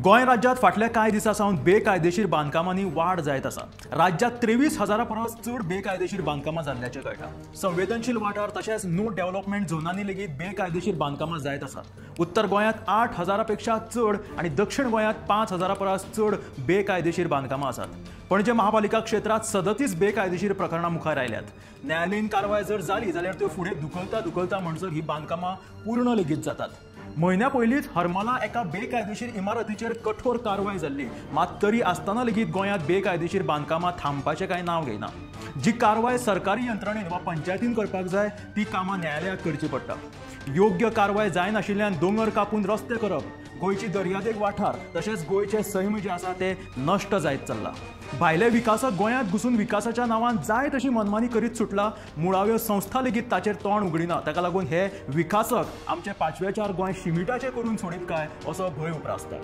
गोंय राज्यात फाटल्या कांय दिसांसावन बेकायदेशीर बांदकामांनी वाड जायत आसा। राज्यात 23,000 परस चड बेकायदेशीर बांदकामां जाल्ल्याचें कळटा। संवेदनशील वाठार तशेंच नो डेव्हलपमेंट झोनांनी लेगीत बेकायदेशीर बांदकामां जायत आसात। उत्तर गोंयांत 8,000 पेक्षा चड आनी दक्षिण गोंयांत 5,000 परस चड बेकायदेशीर बांदकामां आसात। पणजे महापालिका क्षेत्रात 37 बेकायदेशीर प्रकरणां मुखार आयल्यात। न्यायालयीन कारवाय जर जाली जाल्यार त्यो फुडें धुकलता म्हणसर ही बांदकामां पूर्ण लेगीत जातात। म्हयन्या पयलींच हरमला एका बेकायदेशीर इमारतीचेर कठोर कारवाय जाल्ली, मात तरी आसतना लेगीत गोंयांत बेकायदेशीर बांदकामां थांबपाचें कांय नांव घेयना। जी कारवाय सरकारी यंत्रणेन वा पंचायतीन करपाक जाय ती कामां न्यायालयाक करची पडटा। योग्य कारवाय जायनाशिल्ल्यान दोंगर कापून रस्ते करप, गोंयची दर्यादेग वाठार तशेंच गोंयचे सैम जे आसा ते नश्ट जायत चल्ला। भायले विकासक गोंयांत घुसून विकासाच्या नांवान जाय तशी मनमानी करीत सुटला। मुळाव्यो संस्था लेगीत ताचेर तोंड उगडिना। ताका लागून हे विकासक आमचे 5वेचार गोंय शिमिटाचें करून सोडीत काय असो भंय उप्रासता।